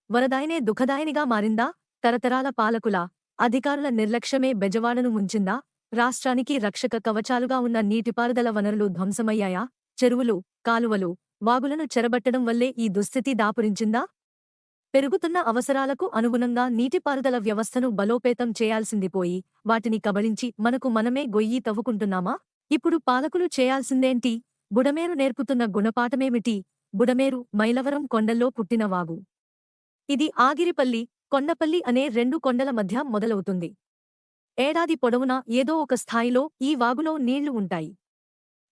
వరదాయనే దుఃఖదాయనిగా మారిందా? తరతరాల పాలకుల, అధికారుల నిర్లక్ష్యమే బెజవాడను ముంచిందా? రాష్ట్రానికి రక్షక కవచాలుగా ఉన్న నీటిపారుదల వనరులు ధ్వంసమయ్యాయా? చెరువులు, కాలువలు, వాగులను చెరబట్టడం వల్లే ఈ దుస్థితి దాపురించిందా? పెరుగుతున్న అవసరాలకు అనుగుణంగా నీటిపారుదల వ్యవస్థను బలోపేతం చేయాల్సింది పోయి, వాటిని కబళించి మనకు మనమే గొయ్యి తవ్వుకుంటున్నామా? ఇప్పుడు పాలకులు చేయాల్సిందేంటి? బుడమేరు నేర్పుతున్న గుణపాఠమేమిటి? బుడమేరు మైలవరం కొండల్లో పుట్టిన వాగు. ఇది ఆగిరిపల్లి, కొండపల్లి అనే రెండు కొండల మధ్య మొదలవుతుంది. ఏడాది పొడవునా ఏదో ఒక స్థాయిలో ఈ వాగులో నీళ్లు ఉంటాయి.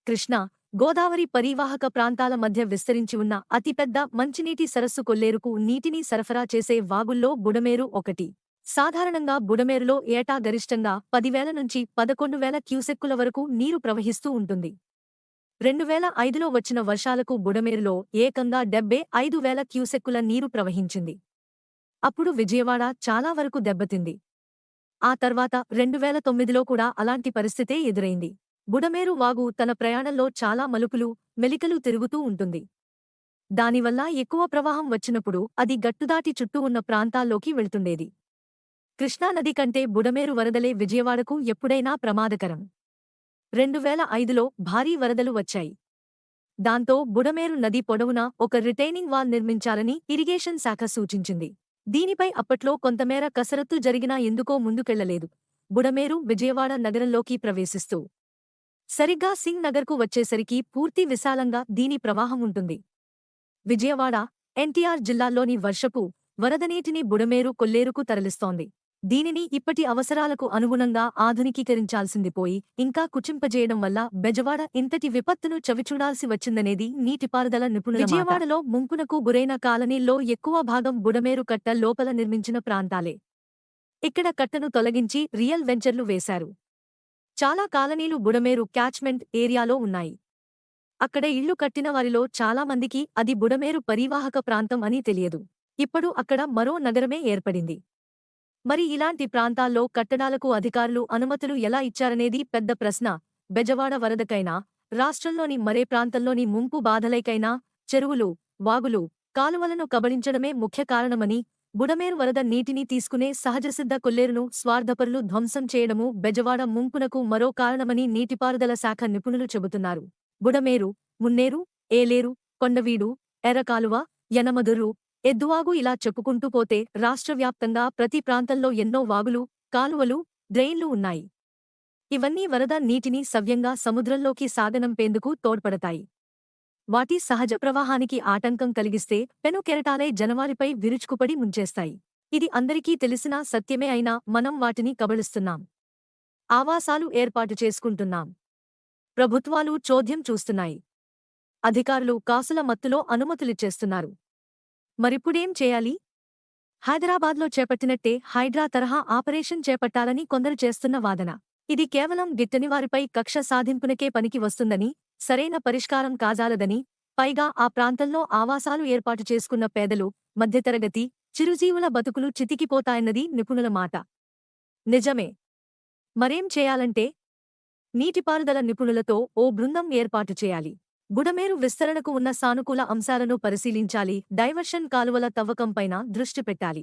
కృష్ణా, గోదావరి పరీవాహక ప్రాంతాల మధ్య విస్తరించి ఉన్న అతిపెద్ద మంచినీటి సరస్సు కొల్లేరుకు నీటిని సరఫరా చేసే వాగుల్లో బుడమేరు ఒకటి. సాధారణంగా బుడమేరులో ఏటా గరిష్టంగా 10,000 నుంచి 11,000 క్యూసెక్కుల వరకు నీరు ప్రవహిస్తూ ఉంటుంది. 2005లో వచ్చిన వర్షాలకు బుడమేరులో ఏకంగా 75,000 క్యూసెక్కుల నీరు ప్రవహించింది. అప్పుడు విజయవాడ చాలా వరకు దెబ్బతింది. ఆ తర్వాత 2009లో కూడా అలాంటి పరిస్థితే ఎదురైంది. బుడమేరు వాగు తన ప్రయాణంలో చాలా మలుపులు, మెలికలు తిరుగుతూ ఉంటుంది. దానివల్ల ఎక్కువ ప్రవాహం వచ్చినప్పుడు అది గట్టుదాటి చుట్టూ ఉన్న ప్రాంతాల్లోకి వెళ్తుండేది. కృష్ణానది కంటే బుడమేరు వరదలే విజయవాడకు ఎప్పుడైనా ప్రమాదకరం. 2005లో భారీ వరదలు వచ్చాయి. దాంతో బుడమేరు నది పొడవునా ఒక రిటైనింగ్ వాల్ నిర్మించాలని ఇరిగేషన్ శాఖ సూచించింది. దీనిపై అప్పట్లో కొంతమేర కసరత్తు జరిగినా ఎందుకో ముందుకెళ్లలేదు. బుడమేరు విజయవాడ నగరంలోకి ప్రవేశిస్తూ సరిగ్గా సింగ్ నగర్కు వచ్చేసరికి పూర్తి విశాలంగా దీని ప్రవాహం ఉంటుంది. విజయవాడ, ఎన్టీఆర్ జిల్లాల్లోని వర్షపు, వరదనీటిని బుడమేరు కొల్లేరుకు తరలిస్తోంది. దీనిని ఇప్పటి అవసరాలకు అనుగుణంగా ఆధునికీకరించాల్సింది పోయి ఇంకా కుచింపజేయడం వల్ల బెజవాడ ఇంతటి విపత్తును చవిచూడాల్సి వచ్చిందనేది నీటిపారుదల నిపుణుల మాట. విజయవాడలో ముంపునకు గురైన కాలనీల్లో ఎక్కువ భాగం బుడమేరు కట్ట లోపల నిర్మించిన ప్రాంతాలే. ఇక్కడ కట్టను తొలగించి రియల్ వెంచర్లు వేశారు. చాలా కాలనీలు బుడమేరు క్యాచ్మెంట్ ఏరియాలో ఉన్నాయి. అక్కడ ఇళ్లు కట్టిన వారిలో చాలామందికి అది బుడమేరు పరీవాహక ప్రాంతం అని తెలియదు. ఇప్పుడు అక్కడ మరో నగరమే ఏర్పడింది. మరి ఇలాంటి ప్రాంతాల్లో కట్టడాలకు అధికారులు అనుమతులు ఎలా ఇచ్చారనేది పెద్ద ప్రశ్న. బెజవాడ వరదకైనా, రాష్ట్రంలోని మరే ప్రాంతంలోని ముంపు బాధలైకైనా చెరువులు, వాగులు, కాలువలను కబళించడమే ముఖ్య కారణమని, బుడమేరు వరద నీటిని తీసుకునే సహజసిద్ధ కొల్లేరును స్వార్థపరులు ధ్వంసం చేయడము బెజవాడ ముంపునకు మరో కారణమని నీటిపారుదల శాఖ నిపుణులు చెబుతున్నారు. బుడమేరు, మున్నేరు, ఏలేరు, కొండవీడు, ఎర్రకాలువ, యనమదుర్రు, ఎద్దువాగు ఇలా చెప్పుకుంటూ పోతే రాష్ట్రవ్యాప్తంగా ప్రతి ప్రాంతంలో ఎన్నో వాగులు, కాలువలు, డ్రెయిన్లు ఉన్నాయి. ఇవన్నీ వరద నీటిని సవ్యంగా సముద్రంలోకి సాగనంపేందుకు తోడ్పడతాయి. వాటి సహజ ప్రవాహానికి ఆటంకం కలిగిస్తే పెను కెరటాలై జనవారిపై విరుచుకుపడి ముంచేస్తాయి. ఇది అందరికీ తెలిసిన సత్యమే అయినా మనం వాటిని కబళిస్తున్నాం. ఆవాసాలు ఏర్పాటు చేసుకుంటున్నాం. ప్రభుత్వాలు చోద్యం చూస్తున్నాయి. అధికారులు కాసుల మత్తులో అనుమతులిచ్చేస్తున్నారు. మరిప్పుడేం చేయాలి? హైదరాబాద్లో చేపట్టినట్టే హైడ్రా తరహా ఆపరేషన్ చేపట్టాలని కొందరు చేస్తున్న వాదన. ఇది కేవలం గిట్టనివారిపై కక్ష సాధింపునకే పనికి వస్తుందని, సరైన పరిష్కారం కాజాలదని, పైగా ఆ ప్రాంతంలో ఆవాసాలు ఏర్పాటు చేసుకున్న పేదలు, మధ్యతరగతి, చిరుజీవుల బతుకులు చితికిపోతాయన్నది నిపుణుల మాట. నిజమే. మరేం చేయాలంటే? నీటిపారుదల నిపుణులతో ఓ బృందం ఏర్పాటు చేయాలి. బుడమేరు విస్తరణకు ఉన్న సానుకూల అంశాలను పరిశీలించాలి. డైవర్షన్ కాలువల తవ్వకంపైన దృష్టి పెట్టాలి.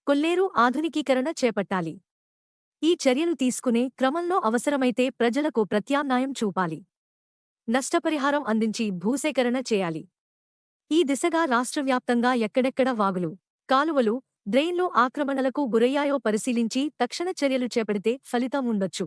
కొల్లేరు ఆధునికీకరణ చేపట్టాలి. ఈ చర్యలు తీసుకునే క్రమంలో అవసరమైతే ప్రజలకు ప్రత్యామ్నాయం చూపాలి. నష్టపరిహారం అందించి భూసేకరణ చేయాలి. ఈ దిశగా రాష్ట్రవ్యాప్తంగా ఎక్కడెక్కడ వాగులు, కాలువలు, డ్రెయిన్లు ఆక్రమణలకు గురయ్యాయో పరిశీలించి తక్షణ చర్యలు చేపడితే ఫలితం ఉండొచ్చు.